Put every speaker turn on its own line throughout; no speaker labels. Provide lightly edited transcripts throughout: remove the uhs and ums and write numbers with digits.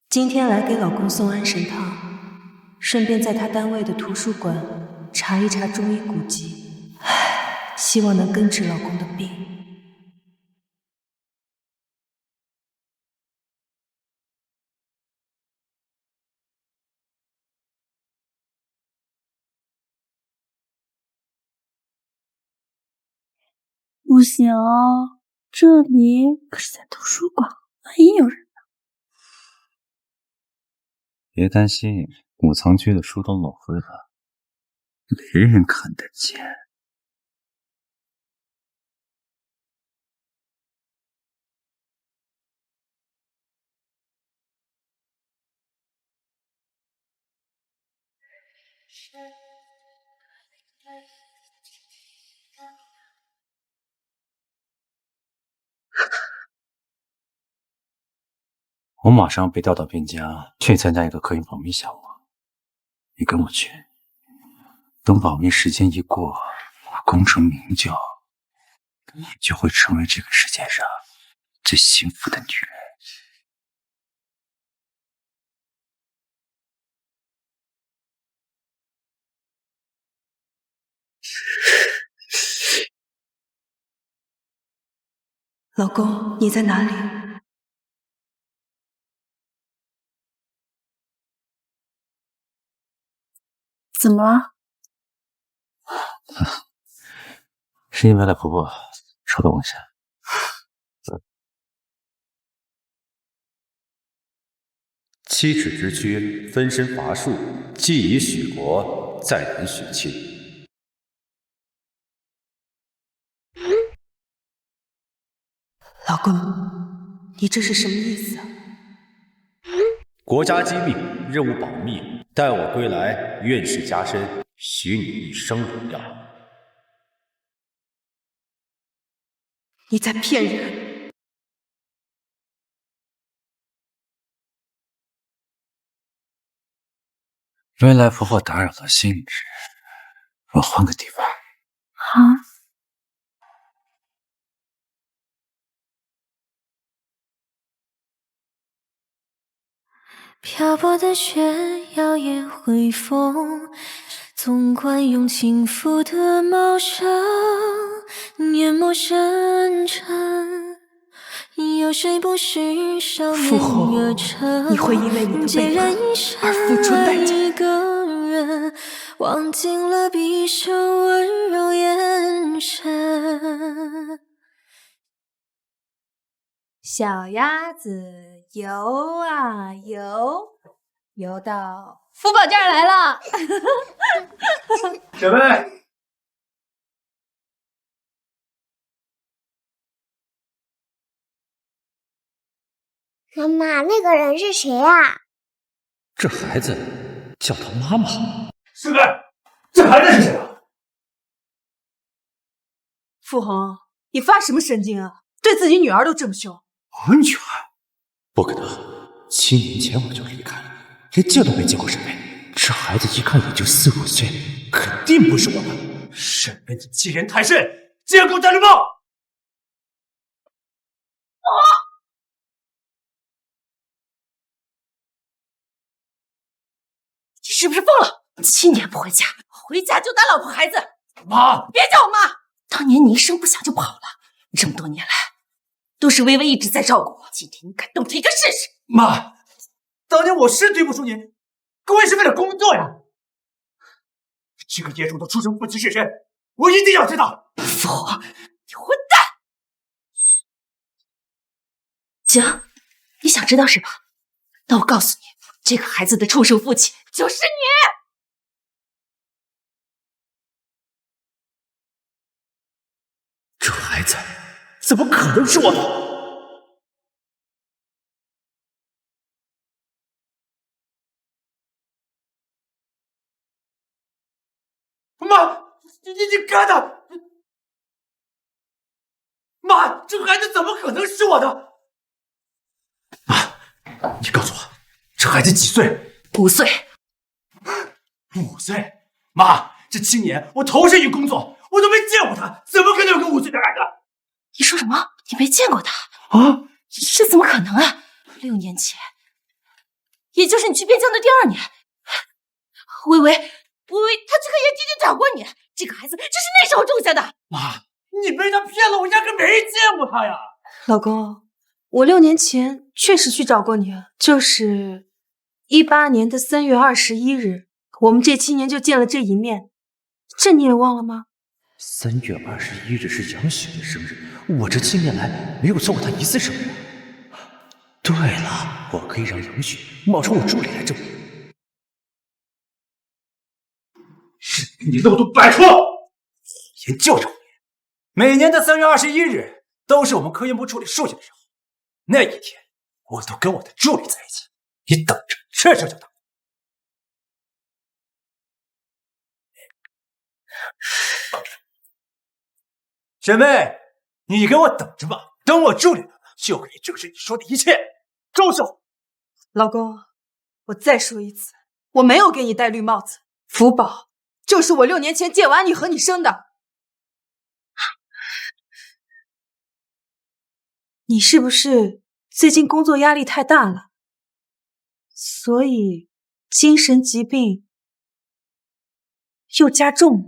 今天来给老公送安神汤，顺便在他单位的图书馆查一查中医古籍，希望能根治老公的病。
不行，这里可是在图书馆，万一有人呢？
别担心，五藏区的书都抹灰了，没人看得见。我马上被调到边疆去参加一个科研保密项目，你跟我去。等保密时间一过，我功成名就，你就会成为这个世界上最幸福的女人。
老公，你在哪里？
怎么了？
是因为来婆婆，稍等我一下。
七尺之躯，分身乏术，既已许国，再谈许亲。
老公，你这是什么意思啊？
国家机密，任务保密，待我归来，院士加身，许你一生荣耀。
你在骗人！
未来婆婆打扰了兴致，我换个地方。
啊？
漂泊的雪，摇曳回风，纵观用轻抚的茂盛，年末深沉，有谁不是少年热忱？
你会因为你的背叛而付出代价。
一个人忘尽了毕生温柔眼神。
小鸭子游啊游，游到福宝这儿来了。
准备。
妈妈，那个人是谁啊？
这孩子叫他妈妈。
师妹，这孩子是谁啊？
傅红，你发什么神经啊？对自己女儿都这么凶。
我女儿？不可能，7年前我就离开了，连见都没见过沈妹。这孩子一看也就4、5岁，肯定不是我的。
沈妹，你欺人太甚，竟然给我戴绿帽！
你是不是疯了？7年不回家，回家就打老婆孩子。
妈，
别叫我妈！当年你一声不响就跑了，这么多年来都是微微一直在照顾我。今天你敢动他一个试试？
妈，当年我是对不住您，可我也是为了工作呀。这个野种的畜生父亲是谁？我一定要知道！
傅红，你混蛋！行，你想知道是吧？那我告诉你，这个孩子的畜生父亲就是你！
这孩子怎么可能是我的？妈，你干的！妈，这孩子怎么可能是我的？妈，你告诉我，这孩子几岁
？5岁。
5岁？妈，这7年我投身于工作，我都没见过他，怎么可能有个5岁的孩子？
你说什么？你没见过他？
啊？
这怎么可能啊？6年前，也就是你去边疆的第2年。微微，他去科研基地找过你，这个孩子就是那时候种下的。
妈，你被他骗了，我压根没见过他呀。
老公，我6年前确实去找过你，就是18年的3月21日，我们这7年就见了这一面，这你也忘了吗
？3月21日是杨雪的生日，我这7年来没有错过她一次生日。对了，我可以让杨雪冒充我助理来证明。
是你漏洞百出，也就这5年，每年的3月21日都是我们科研部处理数据的时候，那一天我都跟我的助理在一起，你等着，这就等。学妹，你给我等着吧，等我助理来了，就可以证实你说的一切。周秀，
老公，我再说一次，我没有给你戴绿帽子，福宝就是我6年前借完你和你生的。你是不是最近工作压力太大了，所以精神疾病又加重了？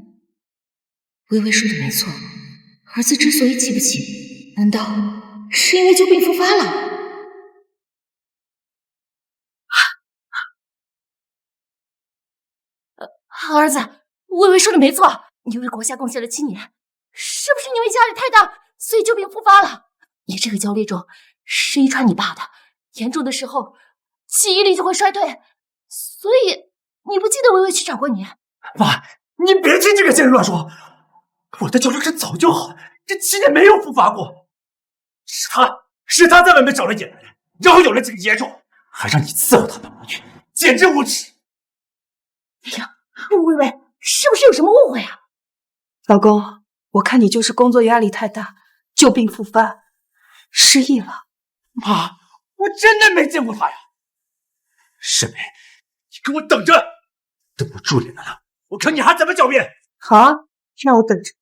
微微说的没错，儿子之所以记不起，难道是因为旧病复发了？儿子，微微说的没错，你为国家贡献了7年，是不是因为压力太大，所以旧病复发了？你这个焦虑症是遗传你爸的，严重的时候记忆力就会衰退，所以你不记得微微去找过你？
妈，你别听这个贱人乱说，我的焦虑症早就好了，这7年没有复发过。是他在外面找了野男人，然后有了这个野种，还让你伺候他的母女，简直无耻！
哎呀，微微，是不是有什么误会啊？
老公，我看你就是工作压力太大，旧病复发，失忆了。
妈，我真的没见过他呀！师妹，你给我等着，等我助理来了，我看你还怎么狡辩！
好啊，让我等着。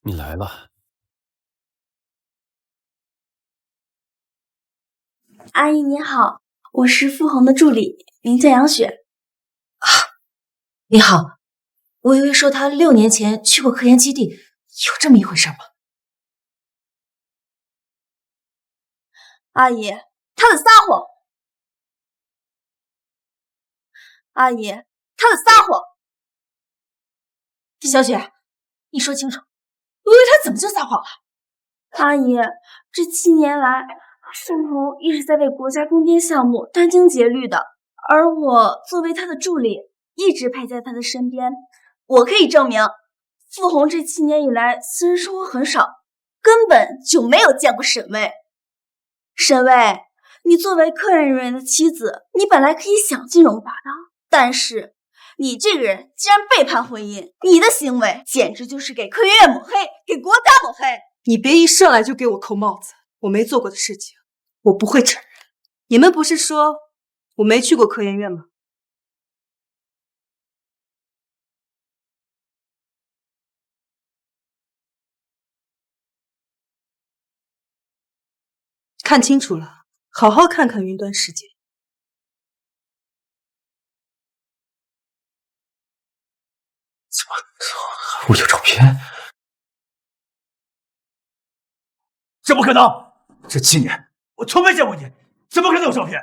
你来了。
阿姨你好，我是傅红的助理，名叫杨雪。
你好，微微说她6年前去过科研基地，有这么一回事吗？
阿姨，她在撒谎。阿姨，她在撒谎。
小雪，你说清楚，微微她怎么就撒谎了？
阿姨，这7年来，傅红一直在为国家攻坚项目殚精竭虑的，而我作为她的助理，一直陪在她的身边。我可以证明，傅红这7年以来私人生活很少，根本就没有见过沈巍。沈巍，你作为科研人员的妻子，你本来可以享尽荣华的，但是你这个人竟然背叛婚姻，你的行为简直就是给科研院抹黑，给国家抹黑。
你别一上来就给我扣帽子，我没做过的事情，我不会承认。你们不是说我没去过科研院吗？看清楚了，好好看看云端世界。
怎么还会有照片？
这不可能！这7年我从没见过你，怎么可能有照片？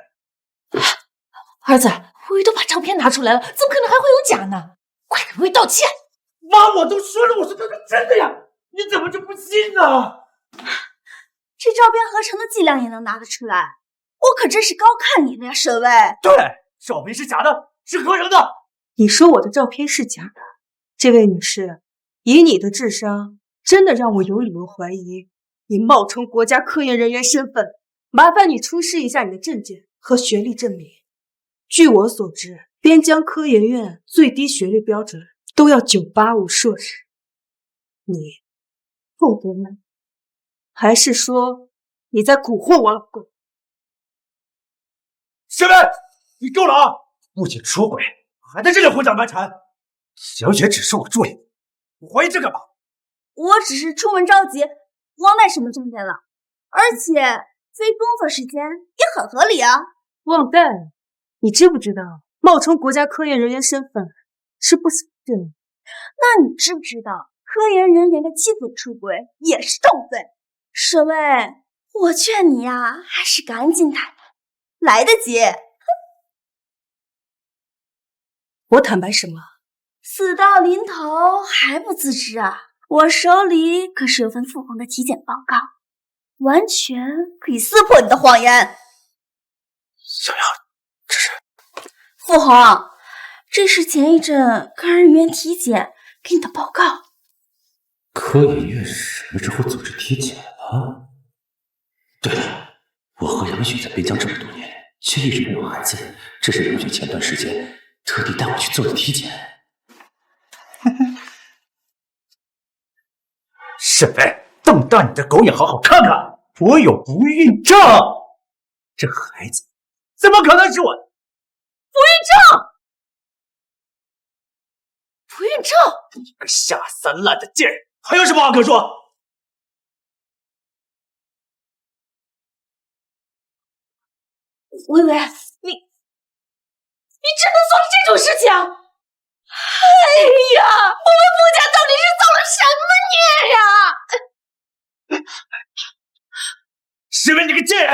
儿子，微微都把照片拿出来了，怎么可能还会有假呢？快给微微道歉！
妈，我都说了，我是他的真的呀，你怎么就不信呢？
这照片合成的剂量也能拿得出来，我可真是高看你了呀，沈巍。
对，照片是假的，是合成的。
你说我的照片是假的，这位女士，以你的智商，真的让我有理由怀疑你冒充国家科研人员身份。麻烦你出示一下你的证件和学历证明。据我所知，边疆科研院最低学历标准都要985硕士，你不得吗？还是说你在蛊惑我老公？
师妹，你够了啊！不仅出轨，还在这里胡搅蛮缠。小雪只是我助理，我怀疑这干嘛？
我只是出门着急，忘带什么证件了，而且非工作时间也很合理啊。
忘带？你知不知道冒充国家科研人员身份是不死罪？
那你知不知道科研人员的妻子出轨也是重罪？沈巍，我劝你呀，还是赶紧坦白，来得及。
我坦白什么？
死到临头还不自知啊！我手里可是有份傅红的体检报告，完全可以撕破你的谎言。
小杨，这是……
傅红，这是前一阵科研人员体检给你的报告。
科研院什么时候组织体检了？对了，我和杨雪在边疆这么多年，却一直没有孩子，这是杨雪前段时间特地带我去做的体检。
沈巍，瞪大你的狗眼，好好看看，我有不孕症，这孩子怎么可能是我的？
不孕症！
你个下三滥的贱人，还有什么话可说？
微微，你真的做了这种事情？哎呀，我们傅家到底是造了什么孽呀？
沈巍，你个贱人，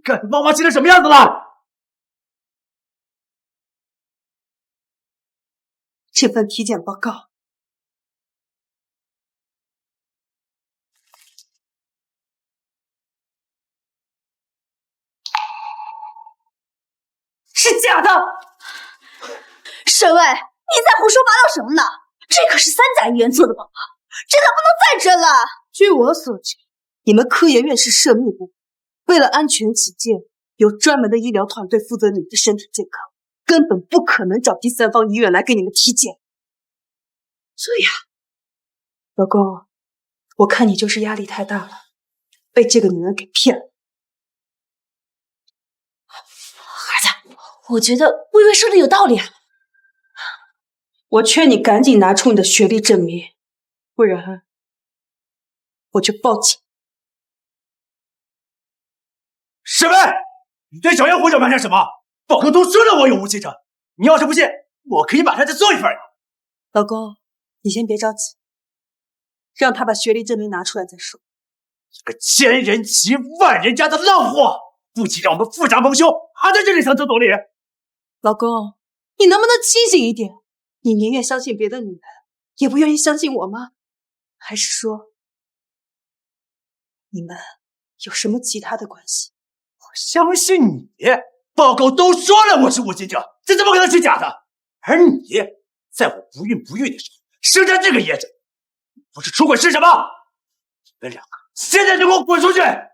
看你妈妈气成什么样子了！
这份体检报告是假的。
沈巍，你在胡说八道什么呢？这可是3甲医院做的报告，真的不能再真了。
据我所知，你们科研院是涉密部，为了安全起见，有专门的医疗团队负责你们的身体健康，根本不可能找第三方医院来给你们体检。这样，老公，我看你就是压力太大了，被这个女人给骗了。
孩子，我觉得微微说的有道理啊。
我劝你赶紧拿出你的学历证明，不然我就报警。
沈巍，你对小杨胡搅蛮缠什么？报告都说了我有无其成，你要是不信，我可以马上再做一份呀。
老公，你先别着急，让他把学历证明拿出来再说。
这个千人骑万人家的浪货，不仅让我们富家蒙羞，还在这里强词夺理。
老公，你能不能清醒一点？你宁愿相信别的女人，也不愿意相信我吗？还是说，你们有什么其他的关系？
我相信你，报告都说了我是无精者，这怎么可能是假的？而你，在我不孕的时候生下这个野种，不是出轨是什么？你们两个现在就给我滚出去！
儿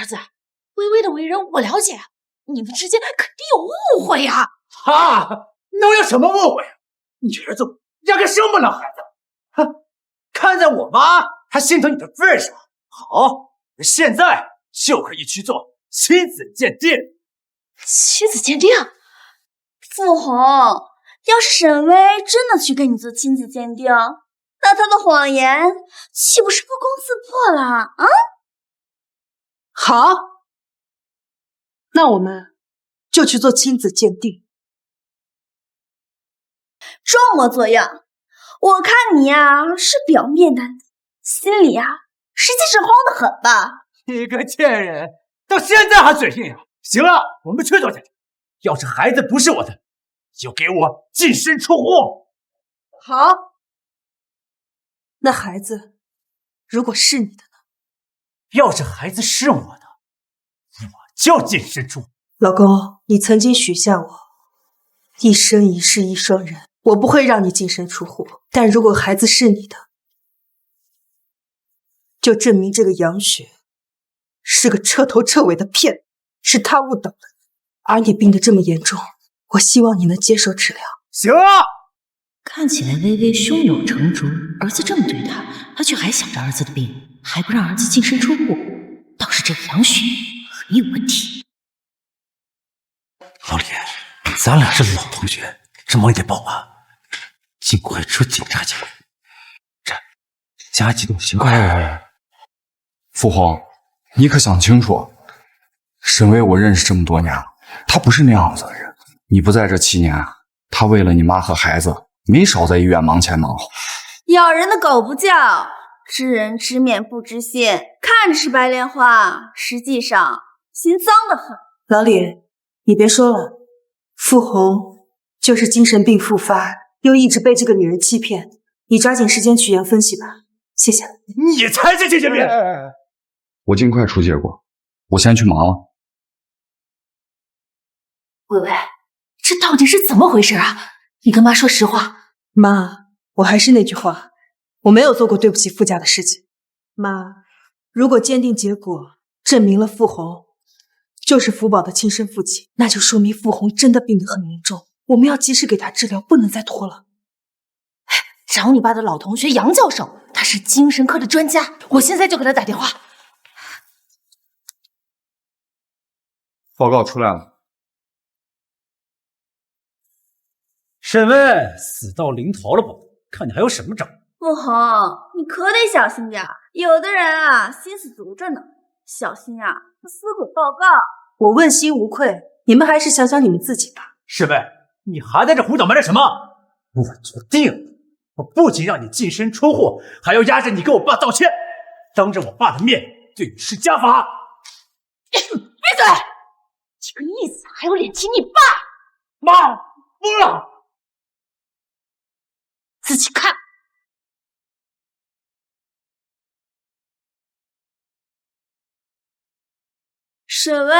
子，微微的为人我了解，你们之间肯定有误会呀。
哈，能有什么误会？你儿子压根生不了孩子。哼，看在我妈还心疼你的份上，好，现在就可以去做亲子鉴定。
亲子鉴定？
傅红，要是沈巍真的去跟你做亲子鉴定，那他的谎言岂不是不攻自破了啊？
好，那我们就去做亲子鉴定。
装模作样，我看你呀是表面淡定，心里呀实际是慌得很吧？
你个贱人，到现在还嘴硬啊！行了，我们去做鉴定。要是孩子不是我的，就给我净身出户。
好，那孩子如果是你的呢？
要是孩子是我的，我就净身出户。
老公，你曾经许下我一生一世一双人，我不会让你净身出户。但如果孩子是你的，就证明这个杨雪是个彻头彻尾的骗子，是他误导了你。而你病得这么严重，我希望你能接受治疗。
行了，
看起来微微胸有成竹，儿子这么对他却还想着儿子的病，还不让儿子净身出户，倒是这个杨雪很有问题。
老李，
咱俩是老同学，这忙也报吗？尽快出警察局。这加急动刑快！
傅红，你可想清楚，沈巍我认识这么多年了，他不是那样子的人。你不在这7年，他为了你妈和孩子，没少在医院忙前忙后。
咬人的狗不叫，知人知面不知心。看着是白莲花，实际上心脏得很。
老李，你别说了，傅红就是精神病复发，又一直被这个女人欺骗。你抓紧时间取样分析吧，谢谢。
你才是精神病！
我尽快出结果，我先去忙了。
薇薇，这到底是怎么回事啊？你跟妈说实话。
妈，我还是那句话，我没有做过对不起傅家的事情。妈，如果鉴定结果证明了傅红就是福宝的亲生父亲，那就说明傅红真的病得很严重，我们要及时给他治疗，不能再拖了。
找你爸的老同学杨教授，他是精神科的专家，我现在就给他打电话。
报告出来了。
沈巍死到临头了不？看你还有什么招？
傅红，你可得小心点，有的人啊心思足着呢，小心啊他死鬼报告。
我问心无愧，你们还是想想你们自己吧。
沈巍，你还在这胡搅蛮缠什么？我决定，我不仅让你净身出户，还要压着你给我爸道歉，当着我爸的面对你施家法。
闭嘴！这个逆子还有脸提你爸？
妈，疯了！
自己看。
沈巍，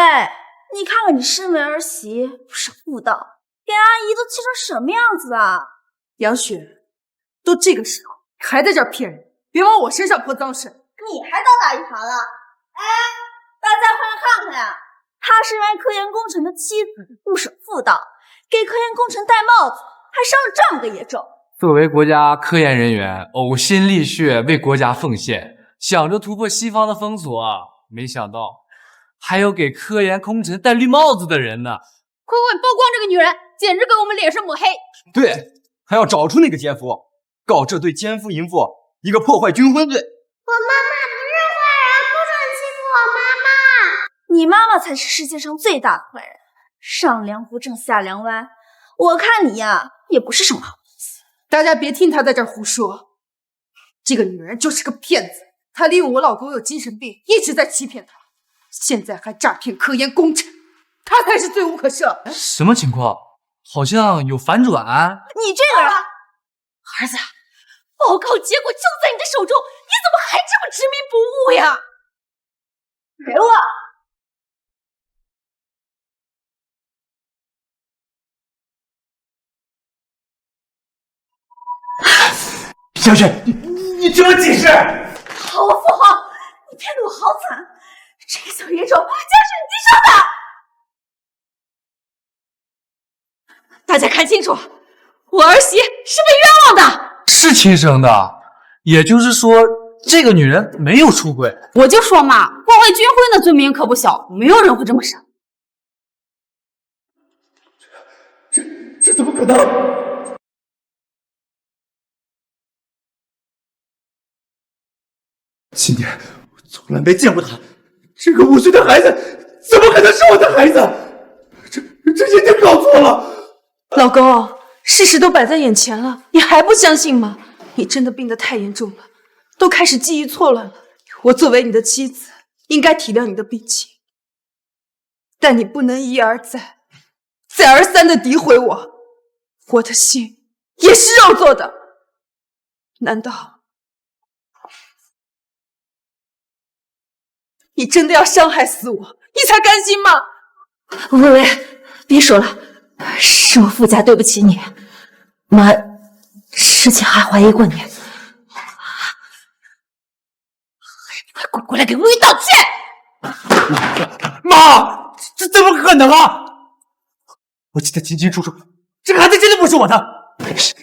你看看你身为儿媳，不守妇道，连阿姨都气成什么样子了？
杨雪，都这个时候还在这儿骗人，别往我身上泼脏水。
你还倒打一耙了？哎，大家快来看看呀！他身为科研工程的妻子，不守妇道，给科研工程戴帽子，还生了这么个野种。
作为国家科研人员，呕心沥血为国家奉献，想着突破西方的封锁，没想到还有给科研工程戴绿帽子的人呢！
快快曝光这个女人，简直给我们脸上抹黑！
对，还要找出那个奸夫，告这对奸夫淫妇一个破坏军婚罪。
我妈妈不是坏人，不准欺负我妈妈。
你妈妈才是世界上最大的坏人，上梁不正下梁歪。我看你呀，也不是什么好东西。
大家别听她在这儿胡说，这个女人就是个骗子，她利用我老公有精神病，一直在欺骗他，现在还诈骗科研工程，她才是罪无可赦。
什么情况？好像有反转。
你这个人，
儿子，报告结果就在你的手中，你怎么还这么执迷不悟呀？
给我！
小雪，你听我解释。
好啊，傅豪，你骗得我好惨，这个小野种竟然是你亲生的！
大家看清楚，我儿媳是被冤枉的，
是亲生的，也就是说，这个女人没有出轨。
我就说嘛，破坏军婚的罪名可不小，没有人会这么傻。
这怎么可能？7年，我从来没见过他。这个5岁的孩子怎么可能是我的孩子？这一定搞错了。
老公，事实都摆在眼前了，你还不相信吗？你真的病得太严重了，都开始记忆错乱了。我作为你的妻子，应该体谅你的病情，但你不能一而再、再而三的诋毁我。我的心也是肉做的，难道你真的要伤害死我，你才甘心吗？
薇薇，别说了，是我傅家对不起你，妈之前还怀疑过你。快滚过来给薇薇道歉！
妈，这怎么可能啊！我记得清清楚楚，这个孩子真的不是我的。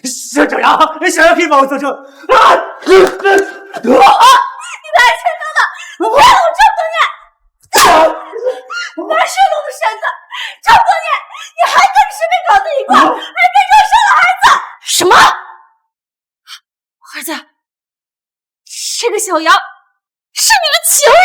小小杨，想要可以把我做成啊！
你才是亲生的！你骗了我这么多年！龙的身子，这么多年你还跟沈冰搞在一块，还跟着生了孩子。
什么？
儿子，这个小杨是你的情人。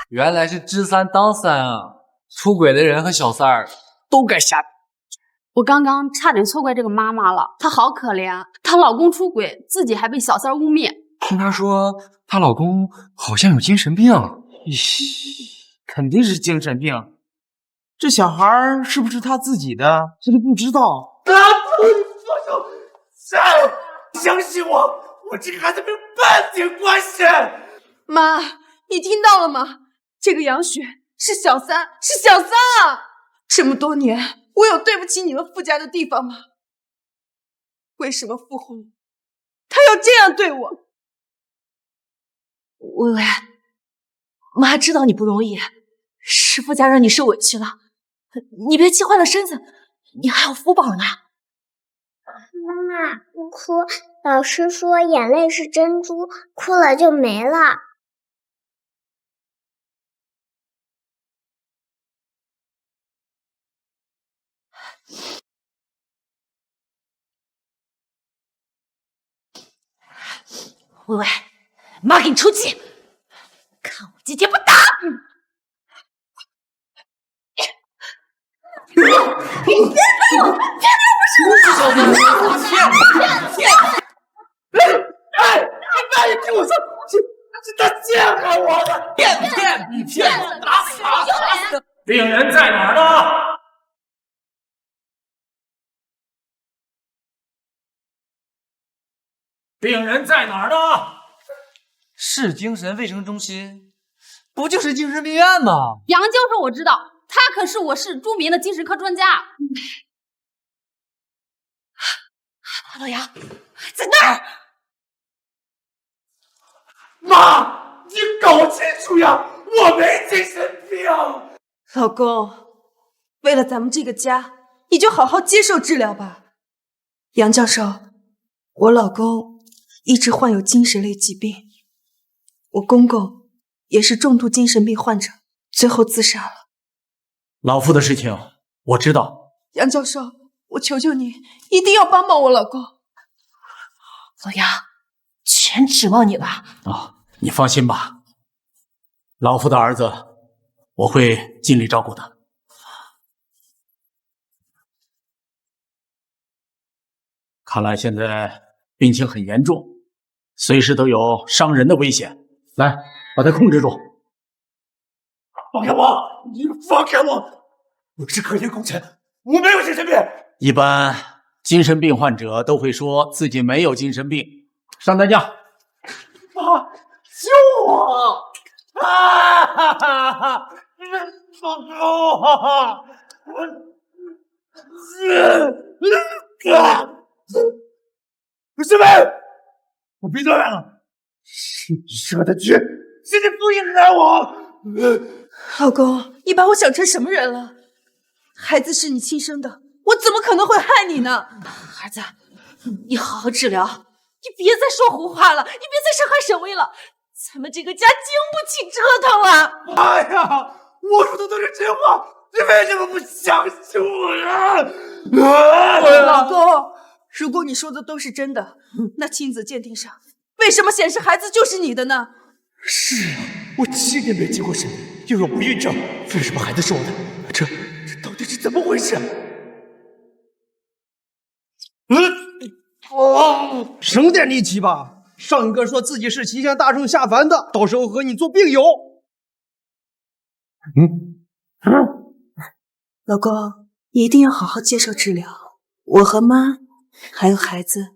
原来是知三当三啊！出轨的人和小三儿都该下。
我刚刚差点错怪这个妈妈了，她好可怜，她老公出轨，自己还被小三污蔑。
听她说，她老公好像有精神病。
肯定是精神病。这小孩是不是他自己的，这都不知道。
放手！相信我，我这个孩子没有半点关系。
妈，你听到了吗？这个杨雪是小三，是小三啊！这么多年，我有对不起你们傅家的地方吗？为什么傅红他要这样对我？
薇薇，妈知道你不容易，是傅家让你受委屈了，你别气坏了身子，你还有福宝呢。
妈妈，不哭，老师说眼泪是珍珠，哭了就没了。
薇薇，妈给你出气，看我今天不打！
你别打我！哎，你听我说，是他陷害我的！
骗！打死他！
病人在哪儿呢？病人在哪儿呢？
市精神卫生中心，不就是精神病院吗？
杨教授我知道，他可是我市著名的精神科专家。老杨，在那儿！
妈，你搞清楚呀，我没精神病。
老公，为了咱们这个家，你就好好接受治疗吧。杨教授，我老公一直患有精神类疾病，我公公也是重度精神病患者，最后自杀了。
老傅的事情我知道。
杨教授，我求求你，一定要帮帮我老公。
老杨，全指望你了。
你放心吧，老傅的儿子，我会尽力照顾他。看来现在病情很严重，随时都有伤人的危险。来，把他控制住。放开我！你放开我！我是科研工程，我没有精神病。一般精神病患者都会说自己没有精神病。上担架。妈，救我！啊哈哈哈！放开我！师妹，我闭嘴了。是你设的局，是你故意害我。
老公，你把我想成什么人了？孩子是你亲生的，我怎么可能会害你呢？
儿子，你好好治疗，你别再说胡话了，你别再伤害沈巍了，咱们这个家经不起折腾了。
哎呀，我说的都是真话，你为什么不相信我呀？
老公，如果你说的都是真的，那亲子鉴定上为什么显示孩子就是你的呢？
是啊，我7年没结过身，又有不孕症，为什么孩子是我的？这到底是怎么回事？
省点力气吧！上一个说自己是齐县大圣下凡的，到时候和你做病友。
老公，你一定要好好接受治疗。我和妈还有孩子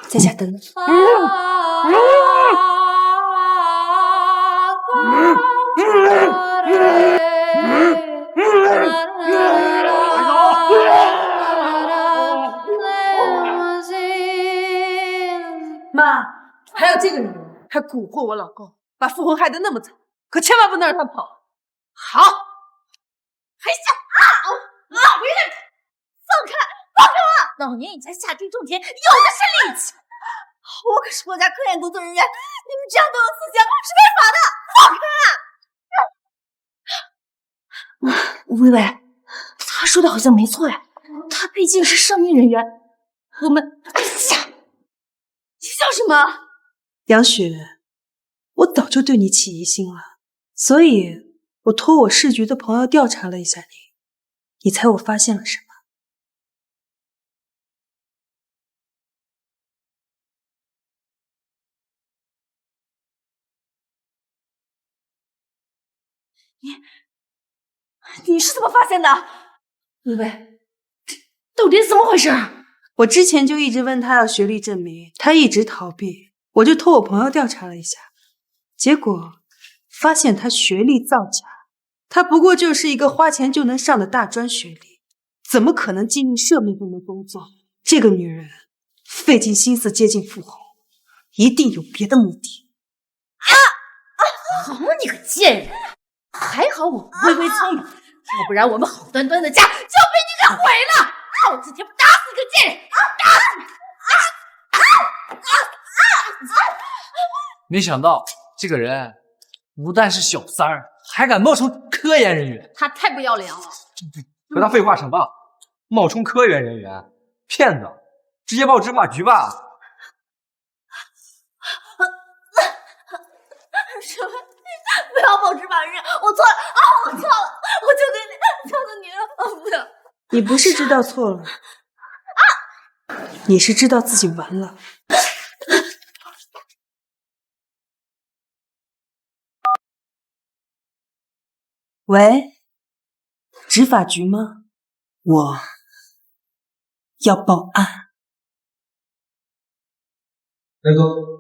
在家等你。妈，还有这个女人还蛊惑我老公，把傅红害得那么惨，可千万不能让他跑。
好，还想回来！放开！放开我！老年人家下地种田，有的是力气。我可是国家科研工作人员，你们这样对我思想是违法的！放开！薇薇，他说的好像没错哎，他毕竟是上面人员，我们……你笑什么？
杨雪，我早就对你起疑心了，所以我托我市局的朋友调查了一下你，你猜我发现了什么？
你是怎么发现的？薇薇，这到底是怎么回事？
我之前就一直问他要学历证明，他一直逃避，我就托我朋友调查了一下，结果发现他学历造假，他不过就是一个花钱就能上的大专学历，怎么可能进入社民部门工作？这个女人费尽心思接近傅红，一定有别的目的。
好你个贱人！还好我微微聪明，要不然我们好端端的家就被你给毁了！我今天打死个贱人！打死你！
没想到这个人不但是小三儿，还敢冒充科研人员，
他太不要脸了！
和他废话什么？冒充科研人员，骗子，直接报执法局吧！
不要报执法人，我错了啊！我错了，我求求你了，不要！
你不是知道错了，你是知道自己完了。喂，执法局吗？我要报案。
那个。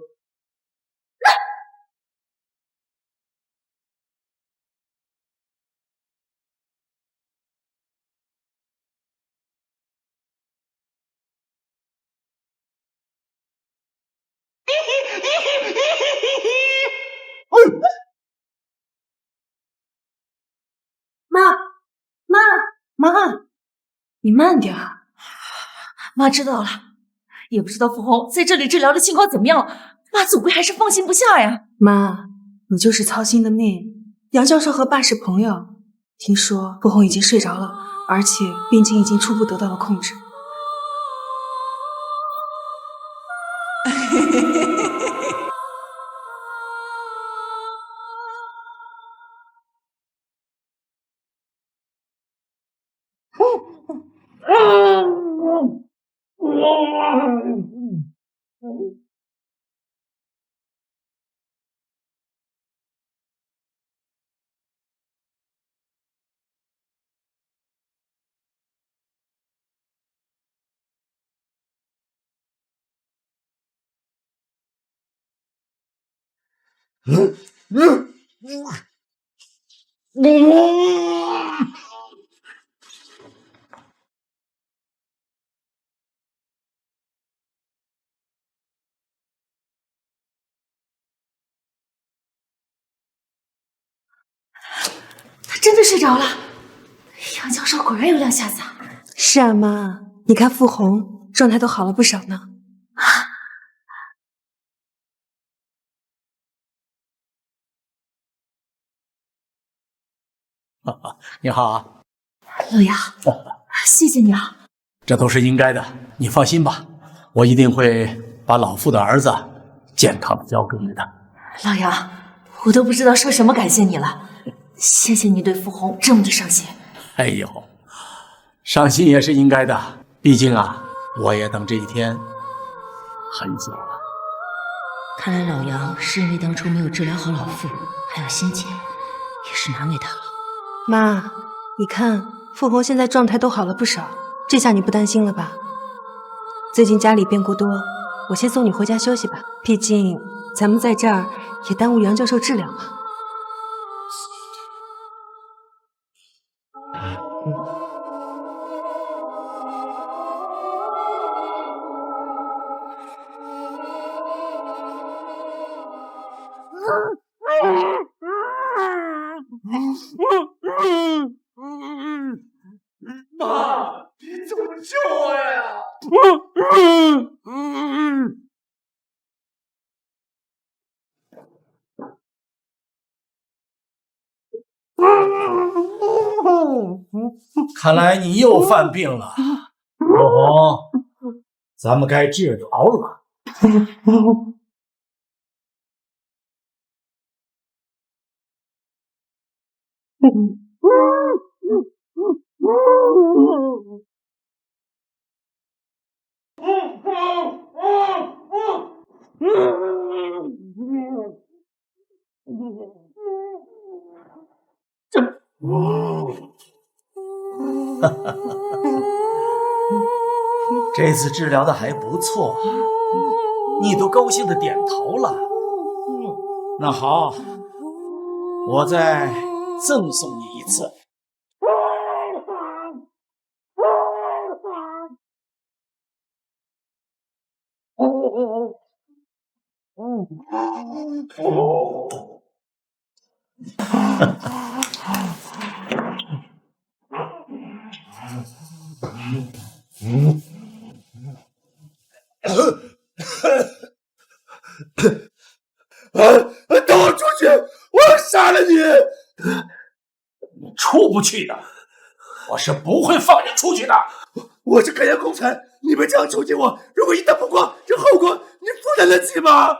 妈，你慢点。
妈知道了，也不知道傅红在这里治疗的情况怎么样了，妈总归还是放心不下呀。
妈，你就是操心的命。杨教授和爸是朋友，听说傅红已经睡着了，而且病情已经初步得到了控制。
他真的睡着了，杨教授果然有两下子啊！
是啊，妈，你看傅红状态都好了不少呢。
你好啊，
乐阳，谢谢你啊！
这都是应该的，你放心吧，我一定会把老傅的儿子健康的交给你的。
老杨，我都不知道说什么感谢你了，谢谢你对傅红这么的上心。
哎呦，伤心也是应该的，毕竟啊，我也等这一天很久了。
看来老杨是因为当初没有治疗好老傅，还有心结，也是难为他了。
妈，你看傅红现在状态都好了不少，这下你不担心了吧？最近家里变故多，我先送你回家休息吧，毕竟咱们在这儿也耽误杨教授治疗嘛。
救我呀！
看来你又犯病了，若红，咱们该治疗了。这次治疗的还不错，你都高兴的点头了。那好，我再赠送你一次。
等我出去，我要杀了你！
你出不去的，我是不会放你出去的。
我是科研工程，你们这样囚禁我，如果一打不过，这后果你负担得起吗？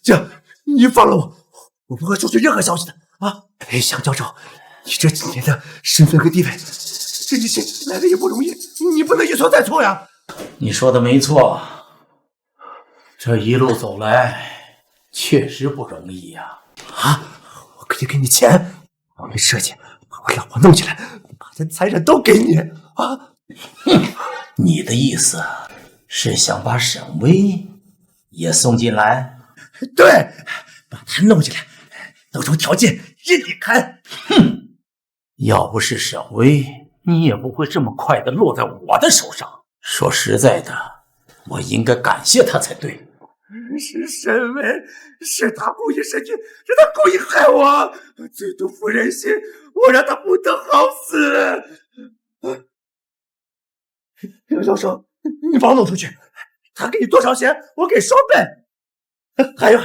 这，你放了我，我不会出去任何消息的啊！向教授，你这几年的身份和地位，这一切来的也不容易，你不能一错再错呀！
你说的没错，这一路走来确实不容易呀。
我可以给你钱，我没设计，把我老婆弄起来，把这财产都给你啊！
你的意思是想把沈巍也送进来？
对，把他弄进来，弄出条件任你砍。
要不是沈巍，你也不会这么快的落在我的手上。说实在的，我应该感谢他才对。
是沈巍，是他故意设计，是他故意害我，最毒妇人心，我让他不得好死。刘教授，你把我弄出去，他给你多少钱，我给双倍。还有，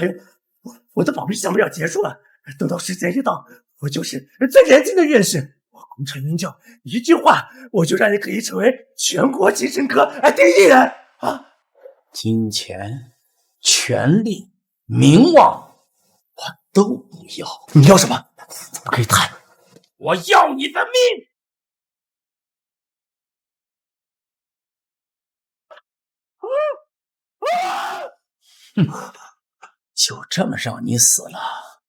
我的保密项目要结束了，等到时间一到，我就是最年轻的院士，我功成名就，一句话我就让你可以成为全国精神科第一人啊！
金钱、权力、名望，我都不要。
你要什么？咱们可以谈。
我要你的命！就这么让你死了，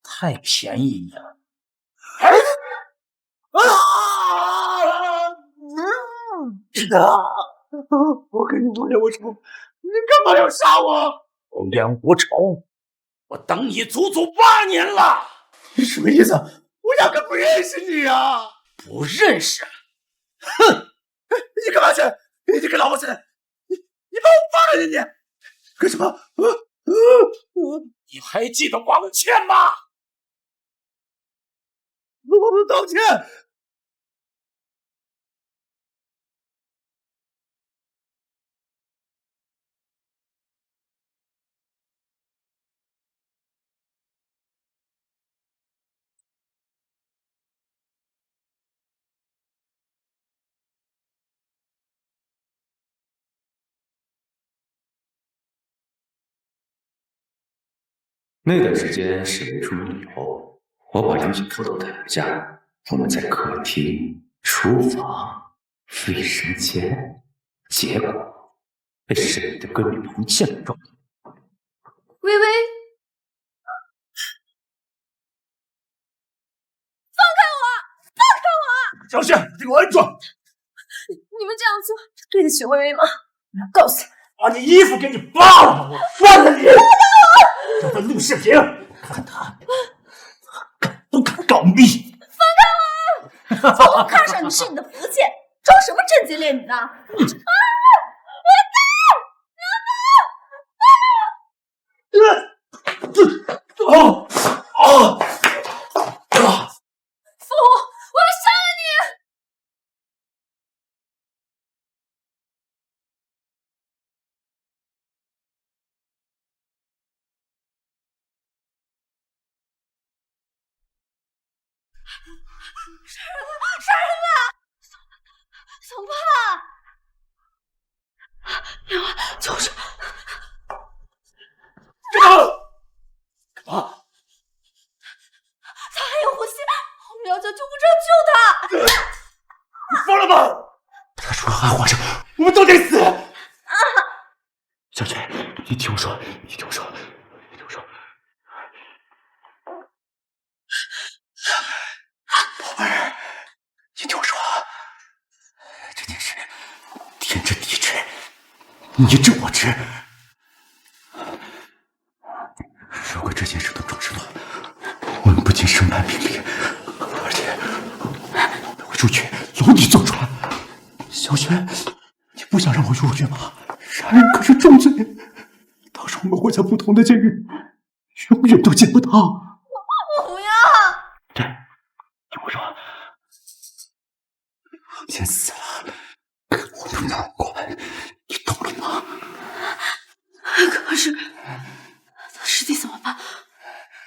太便宜你了。
我跟你无冤无仇，你干嘛要杀我？
无冤无仇，我等你足足8年了。
你什么意思？我压根不认识你啊！
不认识？
哼！你干嘛去？你个老不死！你把我放了你干什么？
你还记得王倩吗？
我道歉。
那段时间沈巍出门以后，我把杨雪偷偷带回家，我们在客厅、厨房、卫生间，结果被沈巍的闺蜜彭倩撞到。
微微，放开我！放开我！
小雪，你给我按住！
你们这样做对得起微微吗？我要告诉你，
把你衣服给你扒了，我翻了你！让他录视频，看他敢不敢告密！
放开我！从看上你是你的福气，装什么贞洁烈女呢？
杀人了！小胖，别忘救上！
干嘛？干嘛？
他还有呼吸，我们要叫救护车救他！
你疯了吗？他说还活着，我们都得死！小雪，你听我说，你听我说，你听我说，宝贝儿，你听我说，这件事天知地知，你知我知。如果这件事都证实了，我们不仅身败名裂，而且我们会出去牢底坐穿。小雪，你不想让我入狱吗？杀人可是重罪，到时候我们活在不同的监狱，永远都见不到。
我不要！
对，听我说，王倩死了，我不难过，你懂了吗？
可是他尸体怎么办？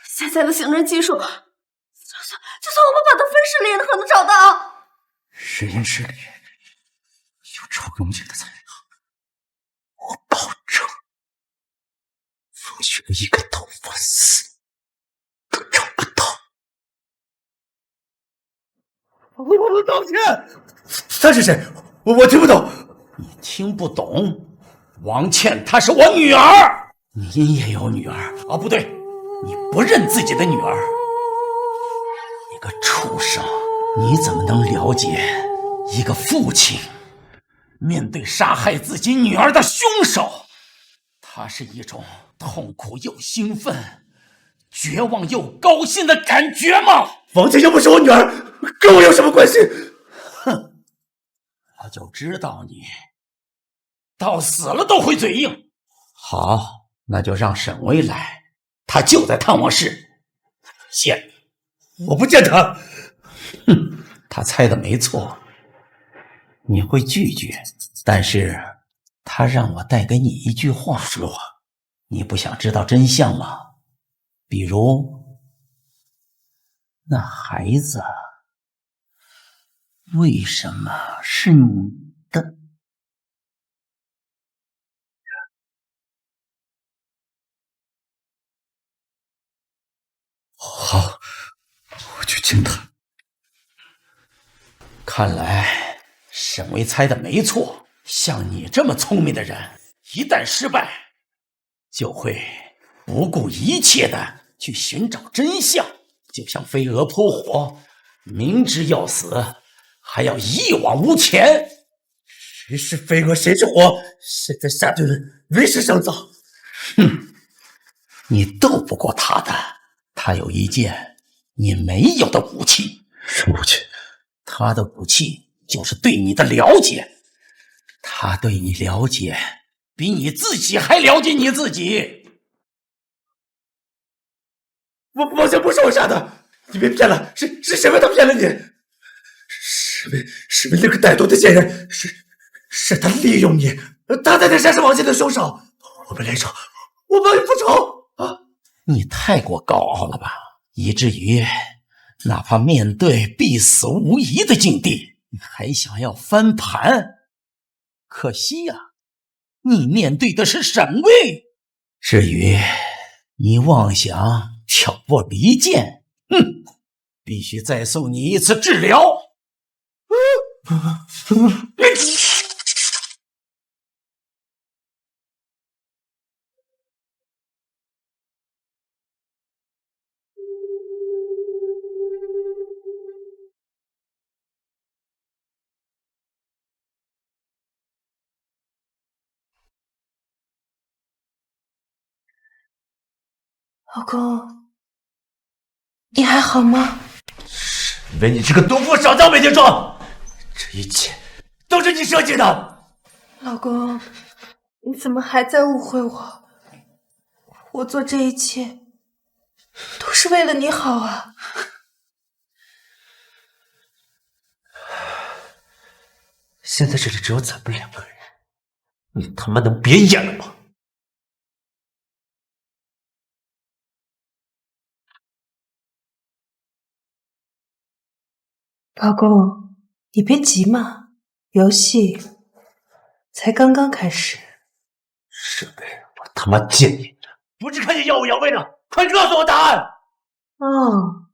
现在的刑侦技术，就算我们把它分尸了，也可能找到。
实验室里有超用性的材料，我保证，风雪一个头发丝都找不到。我道歉。他是谁？我听不懂。
你听不懂？王倩她是我女儿，你也有女儿啊？不对，你不认自己的女儿。你个畜生，你怎么能了解一个父亲面对杀害自己女儿的凶手，他是一种痛苦又兴奋、绝望又高兴的感觉吗？
王倩又不是我女儿，跟我有什么关系？
哼，我就知道你到死了都会嘴硬。好，那就让沈巍来，他就在探望室。见你，
我不见他。
哼，他猜的没错，你会拒绝，但是他让我带给你一句话。
什么话？
你不想知道真相吗？比如，那孩子为什么是你的？
好，我去见他。
看来沈巍猜的没错，像你这么聪明的人，一旦失败，就会不顾一切的去寻找真相，就像飞蛾扑火，明知要死，还要一往无前。
谁是飞蛾，谁是火？现在下对了，为时尚早。
哼，你斗不过他的，他有一件你没有的武器。
什么武器？
他的武器就是对你的了解，他对你了解比你自己还了解你自己。
王倩不是我杀的，你别骗了，是沈巍他骗了你。沈巍那个歹毒的贱人，是他利用你，他才是杀死王倩的凶手。我们联手，我帮你复仇啊！
你太过高傲了吧，以至于哪怕面对必死无疑的境地，你还想要翻盘。可惜呀，你面对的是沈巍。至于你妄想挑拨离间，必须再送你一次治疗。
老公，你还好吗？
沈巍，你这个毒妇少叫没听说，这一切都是你设计的。
老公，你怎么还在误会我？我做这一切都是为了你好啊！
现在这里只有咱们两个人，你他妈能别演了吗？
老公，你别急嘛，游戏才刚刚开始。
沈巍，我他妈见你不是看见耀武扬威呢，快告诉我答案！
哦，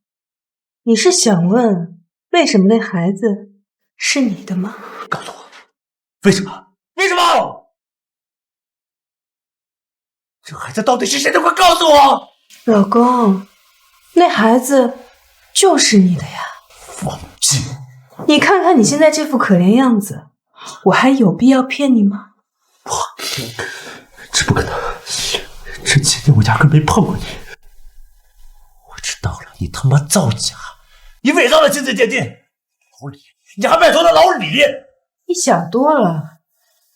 你是想问为什么那孩子是你的吗？
告诉我，为什么？为什么？这孩子到底是谁的？快告诉我！
老公，那孩子就是你的呀。
放弃！
你看看你现在这副可怜样子，我还有必要骗你吗？
这不可能！这几年我压根没碰过你。我知道了，你他妈造假，你伪造了亲子鉴定，老李，你还拜托了老李。
你想多了，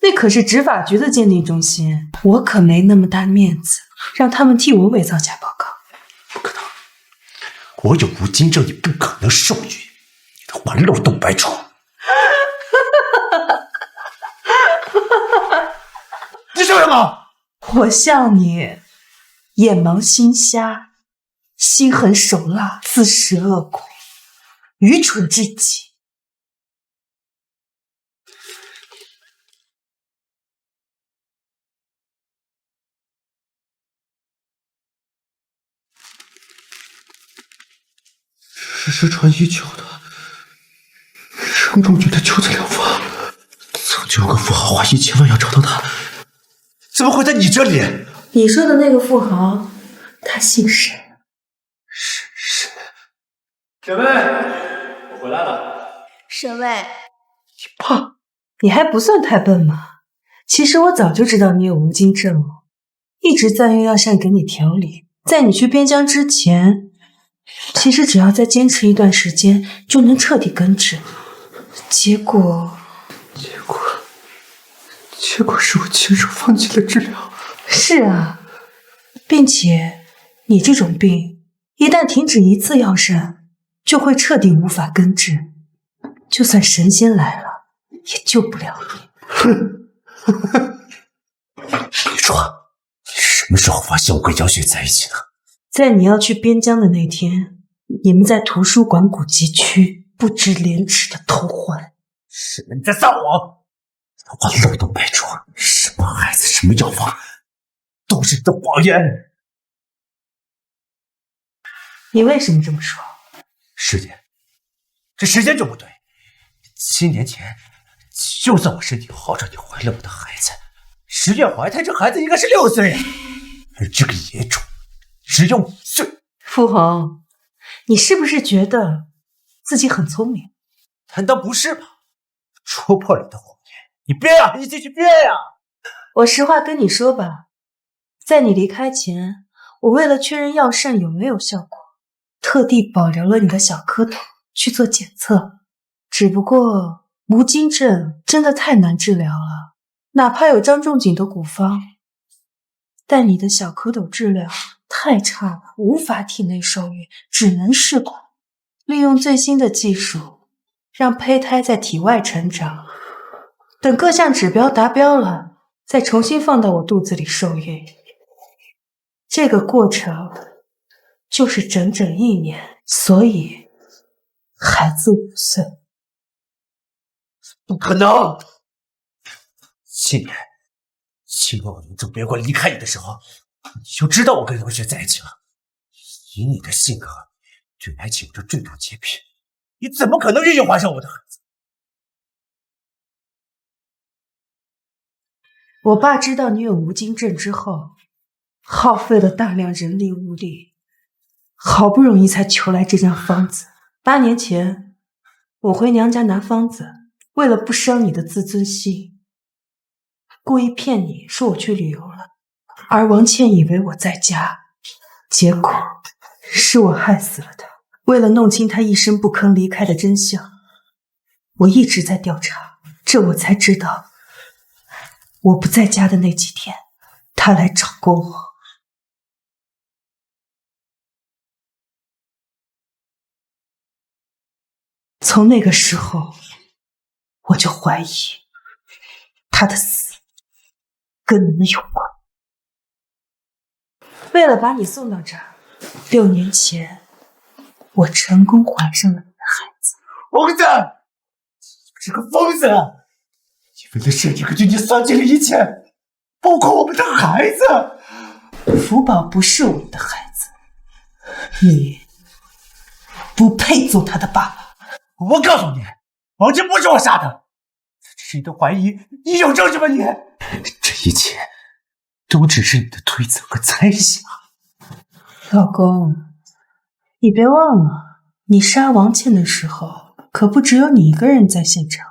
那可是执法局的鉴定中心，我可没那么大面子，让他们替我伪造假报告。
不可能，我有无金证，你不可能授予，你的话漏洞百出。你笑什么？
我笑你眼盲心瞎，心狠手辣，自食恶果，愚蠢至极。
失传已久的生中局的救子疗法，曾经有个富豪花1000万要找到他，怎么会在你这里？
你说的那个富豪，他姓沈。
沈？
沈巍，我回来了。
沈巍，
你还不算太笨嘛。其实我早就知道你有无精症了，一直在用药膳给你调理。在你去边疆之前，其实只要再坚持一段时间，就能彻底根治。结果
是我亲手放弃了治疗。
是啊，并且你这种病一旦停止一次药膳，就会彻底无法根治，就算神仙来了也救不了你。
你说，你什么时候发现我跟姚雪在一起的？
在你要去边疆的那天，你们在图书馆古籍区不知廉耻的偷欢。
是你在撒谎！话漏洞百出，什么孩子，什么药方，都是你的谎言。
你为什么这么说？
时间，这时间就不对。7年前，就算我身体好转，你怀了我的孩子，10月怀胎，这孩子应该是6岁啊，而这个野种只有5岁。
傅红，你是不是觉得自己很聪明？
难道不是吗？戳破了你的谎言，你编呀，你继续编呀！
我实话跟你说吧，在你离开前，我为了确认药膳有没有效果，特地保留了你的小蝌蚪去做检测。只不过无精症真的太难治疗了，哪怕有张仲景的古方，但你的小蝌蚪质量太差了，无法体内受孕，只能试管，利用最新的技术，让胚胎在体外成长，等各项指标达标了，再重新放到我肚子里受孕。这个过程就是整整1年，所以孩子5岁。
不可能！7年我从从别国离开你的时候，你就知道我跟刘雪在一起了。以你的性格，对爱情有着重度洁癖，你怎么可能愿意怀上我的孩子？
我爸知道你有无精症之后，耗费了大量人力物力，好不容易才求来这张方子。8年前，我回娘家拿方子，为了不伤你的自尊心，故意骗你说我去旅游了，而王倩以为我在家，结果是我害死了她。为了弄清她一声不吭离开的真相，我一直在调查，这我才知道，我不在家的那几天，她来找过我。从那个时候，我就怀疑他的死跟你们有关。为了把你送到这儿，6年前我成功怀上了你的孩子。
疯子！你是个疯子！你为了设计和君你算计了一切，包括我们的孩子。
福宝不是我们的孩子，你不配做他的爸爸。
我告诉你，王倩不是我杀的，这是你的怀疑，你有证据吗？你这一切都只是你的推测和猜想。
老公，你别忘了，你杀王倩的时候，可不只有你一个人在现场。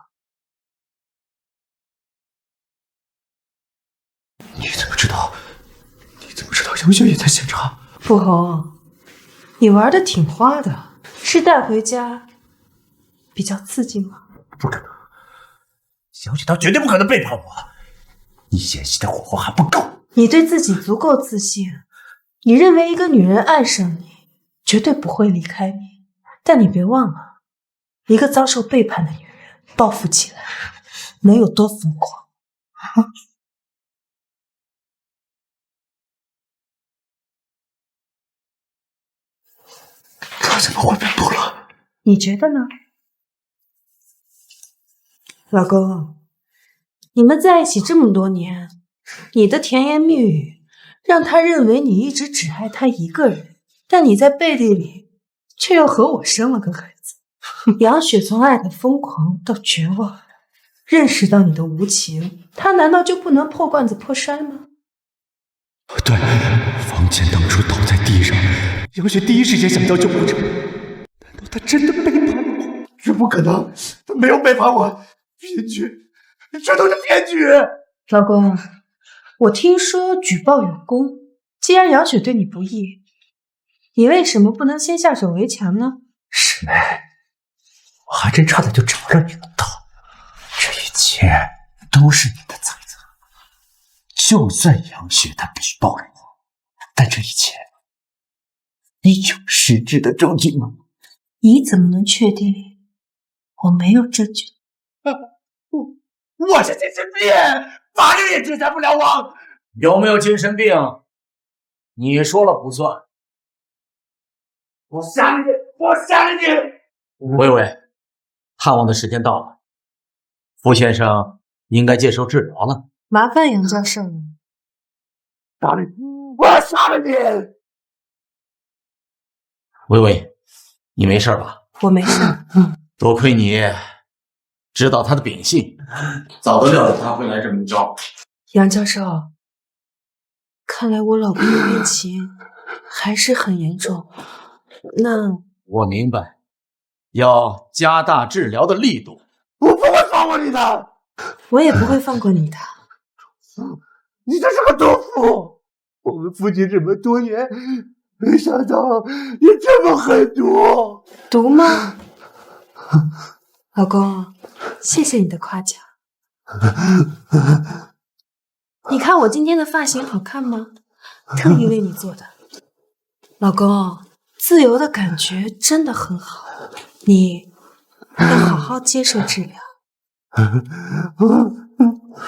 你怎么知道？你怎么知道杨雪也在现场？
傅红，你玩的挺花的，是带回家比较刺激吗？
不可能，小雪她绝对不可能背叛我。你演戏的火候还不够。
你对自己足够自信，你认为一个女人爱上你，绝对不会离开你。但你别忘了，一个遭受背叛的女人，报复起来能有多疯狂？
他怎么会被捕了？
你觉得呢？老公，你们在一起这么多年，你的甜言蜜语让他认为你一直只爱他一个人，但你在背地里却又和我生了个孩子。杨雪从爱的疯狂到绝望，认识到你的无情，她难道就不能破罐子破摔吗？
对，王倩当初倒在地上，杨雪第一时间想叫救护车。难道她真的背叛了我？这不可能，她没有背叛我，骗局，这都是骗局。
老公，我听说举报有功，既然杨雪对你不义，你为什么不能先下手为强呢？
师妹，我还真差点就着了你的道。这一切都是你的猜测。就算杨雪她举报了我，但这一切，你有实质的证据吗？
你怎么能确定我没有证据？
我是精神病，法律也制裁不了我。
有没有精神病？你说了不算。
我杀了你！我杀了你！
微微，探望的时间到了，傅先生应该接受治疗了。
麻烦杨教授了。
杀了你！我杀了你！
微微，你没事吧？
我没事。
多亏你知道他的秉性，早都料到他会来这么一招。
杨教授，看来我老公的病情还是很严重。那
我明白，要加大治疗的力度。
我不会放过你的，
我也不会放过你的。
你这是个毒妇！我们夫妻这么多年，没想到你这么狠毒。
毒吗？老公，谢谢你的夸奖。你看我今天的发型好看吗？特意为你做的。老公，自由的感觉真的很好，你要好好接受治疗。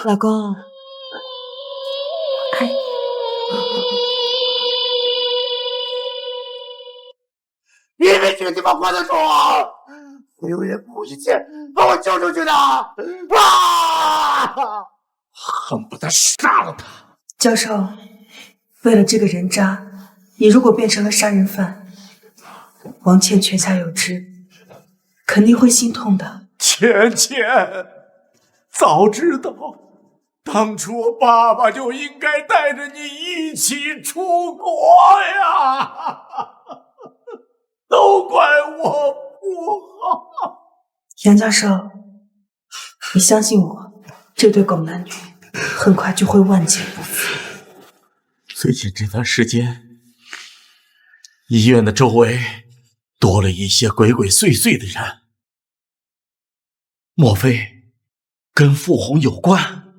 老公，爱你。
你没这个地方管得住我！我永远不会去把我救出去的！啊！恨不得杀了他！
教授，为了这个人渣，你如果变成了杀人犯，王倩泉下有知，肯定会心痛的。
倩倩，早知道，当初我爸爸就应该带着你一起出国呀！都怪我不好。
杨教授，你相信我，这对狗男女很快就会万劫不复。
最近这段时间，医院的周围多了一些鬼鬼祟祟的人，莫非跟傅红有关？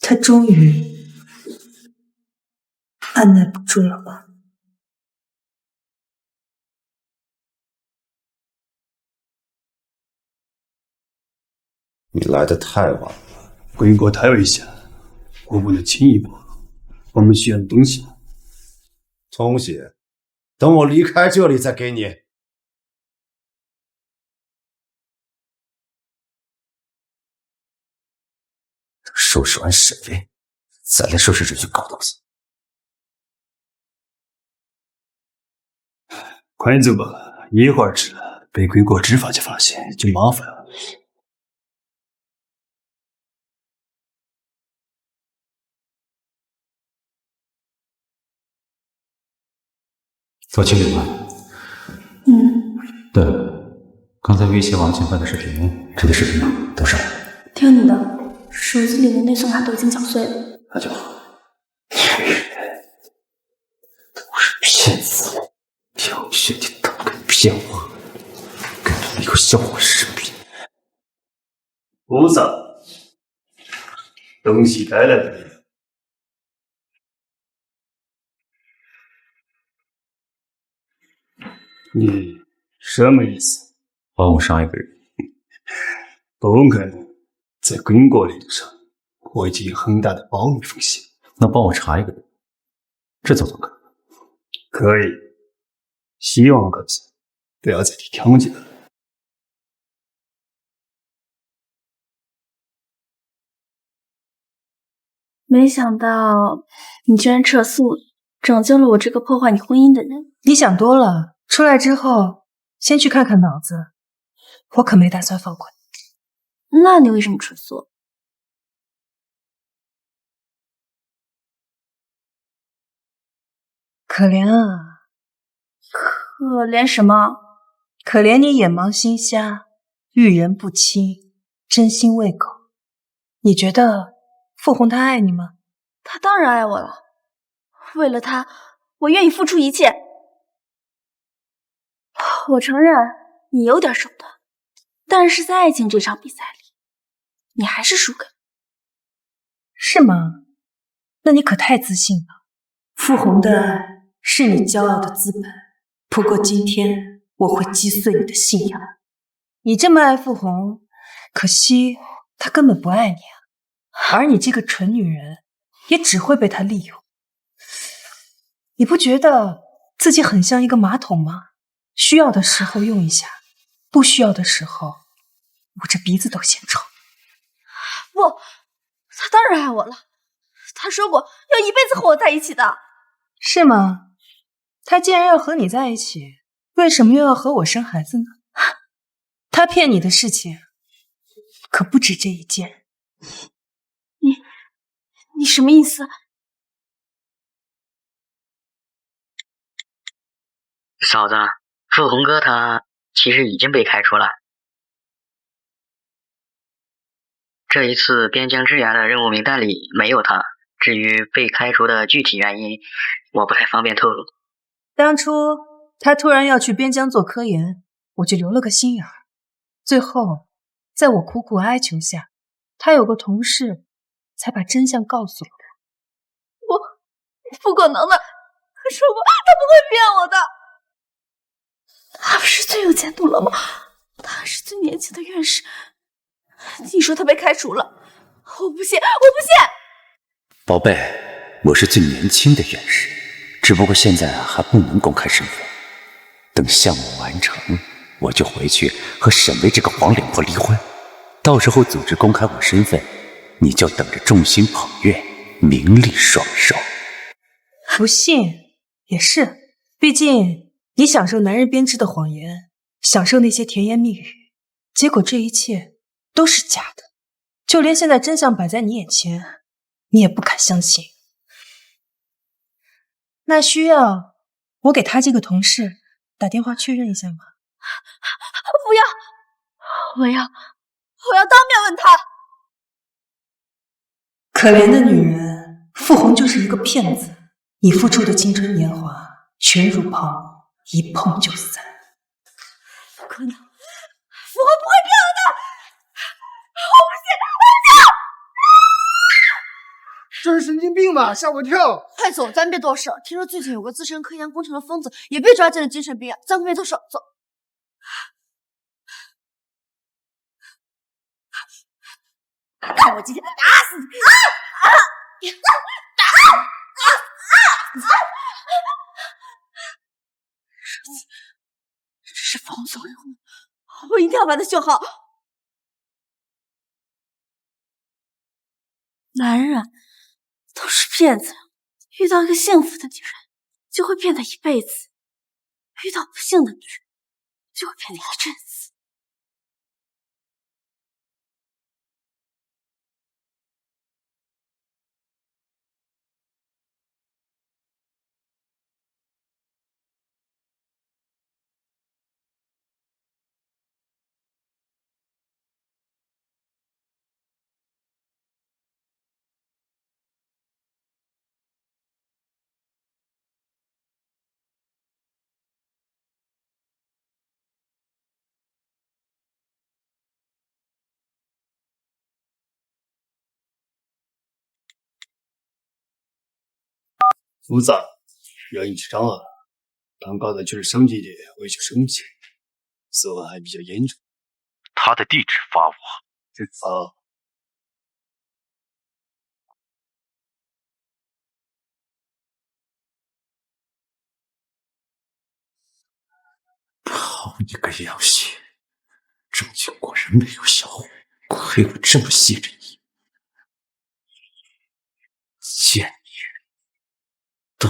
他终于按耐不住了吗？
你来的太晚了，
鬼国太危险了，我不能轻易步。我们需要东西。
东西，等我离开这里再给你。
收拾完沈巍，再来收拾这群狗东西。
快走吧，一会儿迟了，被归国执法局发现就麻烦了。
做清理吧。对了，刚才威胁王建办的视频，这个视频呢，都上了。
听你的，手机里的内存卡都已经搅碎了。
那就好。女人都是骗子，杨雪，你胆敢骗我，跟着留下我视频。
菩萨，东西带来了没有？你什么意思？
帮我杀一个人？
不可能，在滚过领土上，我已经有很大的保密风险。
那帮我查一个人，这怎么可能？
可以，希望阁下不要再提条件了。
没想到你居然撤诉，拯救了我这个破坏你婚姻的人。
你想多了，出来之后先去看看脑子，我可没打算放过你。
那你为什么撤诉？
可怜啊，
可怜什么？
可怜你眼盲心瞎，遇人不清，真心喂狗。你觉得傅红他爱你吗？
他当然爱我了，为了他，我愿意付出一切。我承认你有点手段，但是在爱情这场比赛里，你还是输给了。
是吗？那你可太自信了。傅红的爱是你骄傲的资本，不过今天我会击碎你的信仰。你这么爱傅红，可惜他根本不爱你啊。而你这个蠢女人，也只会被他利用。你不觉得自己很像一个马桶吗？需要的时候用一下，不需要的时候捂着鼻子都嫌臭。
不，他当然爱我了。他说过要一辈子和我在一起的。
是吗？他既然要和你在一起，为什么又要和我生孩子呢？他骗你的事情可不止这一件。
你什么意思？
嫂子，傅红哥他其实已经被开除了。这一次边疆之牙的任务名单里没有他，至于被开除的具体原因，我不太方便透露。
当初他突然要去边疆做科研，我就留了个心眼儿。最后，在我苦苦哀求下，他有个同事才把真相告诉了我。
不可能的，他说过他不会骗我的。他不是最有前途了吗？他是最年轻的院士。你说他被开除了，我不信，我不信！
宝贝，我是最年轻的院士，只不过现在还不能公开身份。等项目完成，我就回去和沈巍这个黄脸婆离婚。到时候组织公开我身份，你就等着众星捧月，名利双收。
不信也是，毕竟你享受男人编织的谎言，享受那些甜言蜜语，结果这一切都是假的。就连现在真相摆在你眼前，你也不敢相信。那需要我给他这个同事打电话确认一下吗？
不要，我要当面问他。
可怜的女人，傅红就是一个骗子。你付出的青春年华全如泡沫，一碰就散。
不可能，傅红不会骗我的，我不信，我不信！
这是神经病吧？吓我一跳！
快走，咱别多事。听说最近有个自称科研工程的疯子也被抓进了精神病院，咱可别多事。走。看我今天打死你！
这是放纵任务，我一定要把它修好。男人都是骗子，遇到一个幸福的女人，就会骗她一辈子；遇到不幸的女人，就会骗她一阵子。
复杂，要引起障碍，但刚才就是生气的，我也就生气，死亡还比较严重。
他的地址发我。
好。
好你个杨雪，证据果然没有销毁，亏我这么信任你。贱女人，都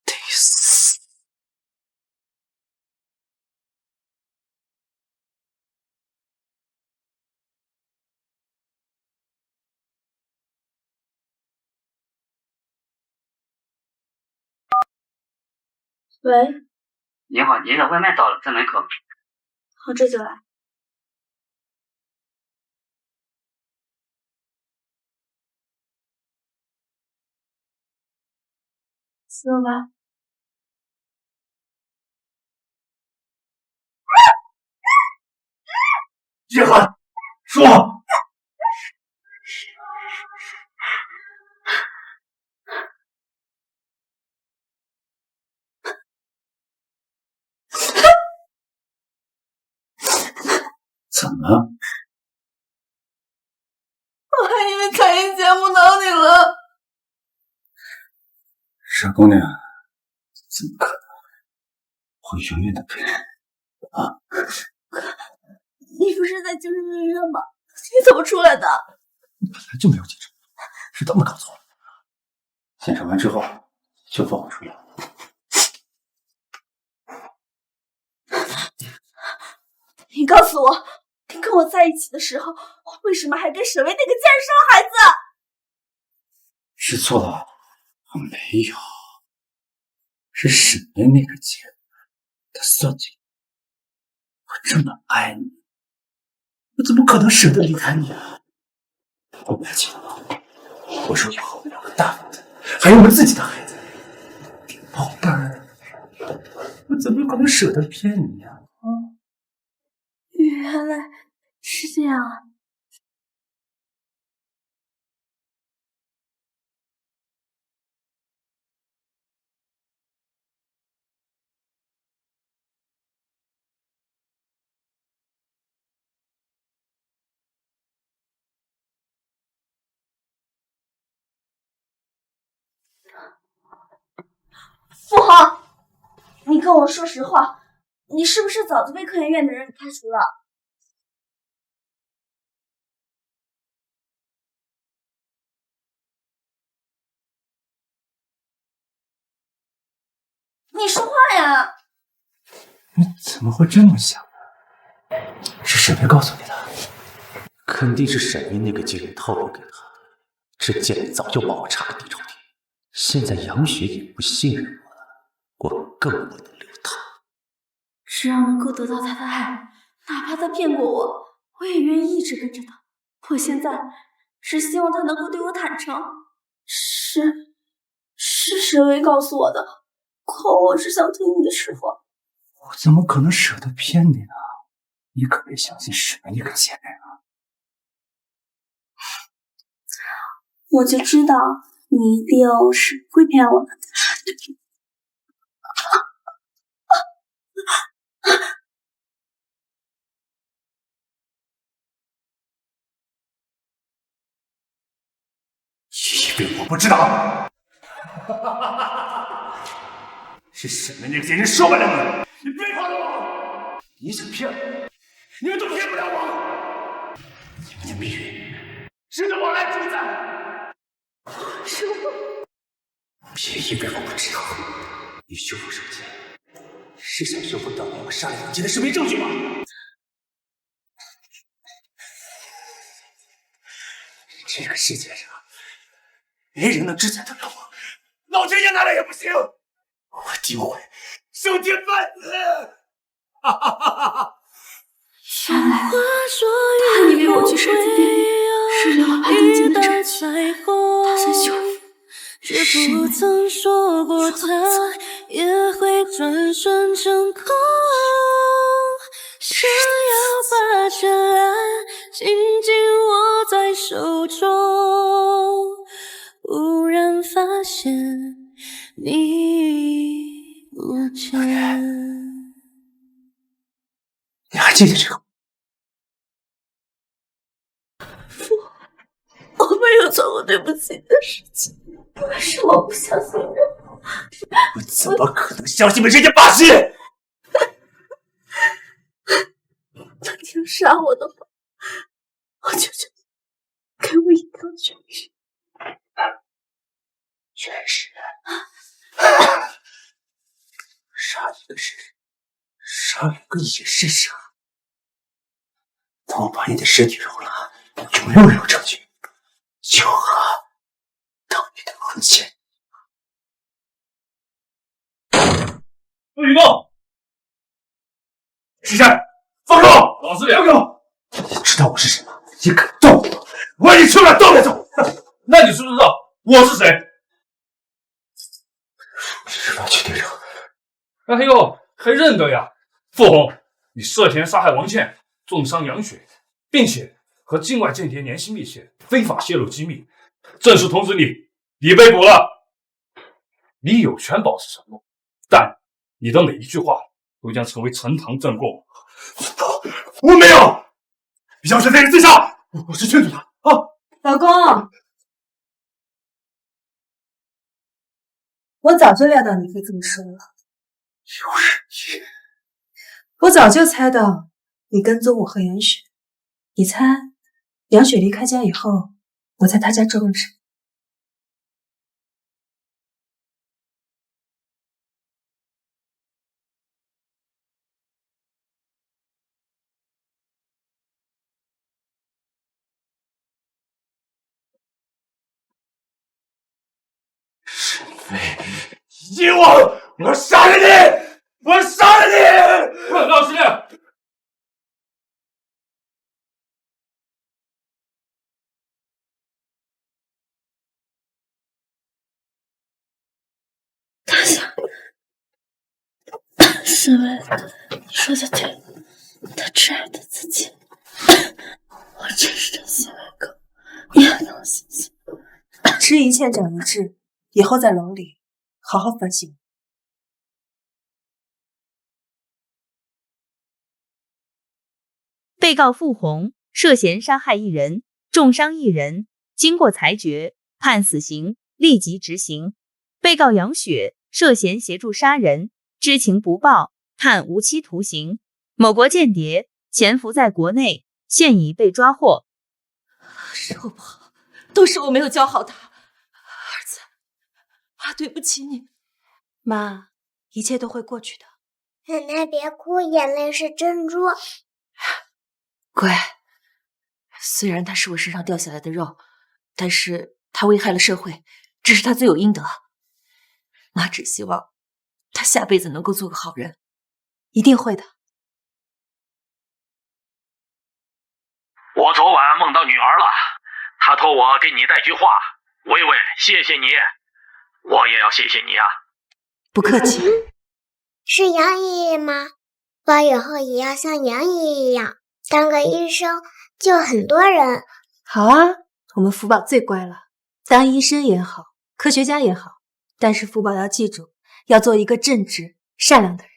得死！
喂，
你好，您的外卖到了，在门口。
好，这就来。死了吧。
叶寒，说。
怎么了？
我还以为彩音节目到你了。
傻姑娘，怎么可能会永远的陪你啊？
你不是在精神病院吗？你怎么出来的？
你本来就没有精神，是他们搞错了。检查完之后就放我出来。
你告诉我，你跟我在一起的时候，为什么还跟沈巍那个贱人生了孩子？
是错了，我没有，是沈巍那个贱人，他算计我。我这么爱你，我怎么可能舍得离开你啊？我们结婚了，我说以后要个大房子，还有我们自己的孩子，宝贝儿，我怎么可能舍得骗你呀？
原来是这样啊！傅航，你跟我说实话，你是不是早就被科研院的人给开除了？你说话呀！
你怎么会这么想呢？是沈巍告诉你的？
肯定是沈巍那个贱人套路给他。这贱人早就把我查个底朝天，现在杨雪也不信任我了，我更不能留他。
只要能够得到他的爱，哪怕他骗过我，我也愿意一直跟着他。我现在只希望他能够对我坦诚。是沈巍告诉我的，可我只想听你的实话。
我怎么可能舍得骗你呢？你可别相信沈巍那个贱人啊！
我就知道你一定是不会骗我的。
以为我不知道？是沈巍那个贱人说白了你背叛了我！你想骗我，你们都骗不了我！你们的命运值得我来主宰。
别以为我不知道，你修复手机是想修复当年我杀了杨杰的视频证据吗？这个世界上没人能制裁得了我，老天爷拿来也不行，我定会受天犯死！哈哈哈哈哈！
原来他以为我去手机店里是留了他曾经的证据，打算修复。
却不曾说过他也会转瞬成空，想要把真爱紧紧握在手中，忽然发现你不见。
你还记得这个？
我没有做过对不起的事情，为什么不相信人？
我怎么可能相信你们这些把戏？
他想杀我的话，我求求你，给我一条全尸。
全尸？杀一个是杀一个也是杀。等我把你的尸体揉了，有没有人有证据？就和当年的王倩。
陆雨梦，是谁？放手！老实点！放手！
你知道我是谁吗？你敢动我，我让你去哪都别走！
那你知不知道我是谁？
是吧，曲队长？
哎呦，还认得呀？傅红，你涉嫌杀害王倩，重伤杨雪，并且和境外间谍联系密切，非法泄露机密，正式通知你被捕了。你有权保持沉默，但你的每一句话都将成为呈堂证供。
我没有，杨雪非人自杀，我是劝阻他啊。
老公，我早就料到你会这么说了。
又是你！
我早就猜到你跟踪我和杨雪。你猜，杨雪离开家以后，我在她家做了什么？
沈飞，冤枉！我要杀了你！我要杀了你！
老实点！
他想是为了你说的对，他挚爱的自己，我真是个小狗，你要让我信心。
吃一堑长一智，以后在牢里好好反省。
被告傅红涉嫌杀害一人，重伤一人，经过裁决，判死刑，立即执行。被告杨雪涉嫌协助杀人，知情不报，判无期徒刑。某国间谍潜伏在国内，现已被抓获。
是我不好，都是我没有教好他。儿子，妈对不起你。
妈，一切都会过去的。
奶奶别哭，眼泪是珍珠。
乖，虽然他是我身上掉下来的肉，但是他危害了社会，这是他罪有应得。妈只希望他下辈子能够做个好人。
一定会的。
我昨晚梦到女儿了，她托我给你带句话，薇薇，谢谢你，我也要谢谢你啊。
不客气。
是杨爷爷吗？我以后也要像杨爷爷一样，当个医生救很多人。
好啊，我们福宝最乖了，当医生也好，科学家也好，但是福宝要记住，要做一个正直、善良的人。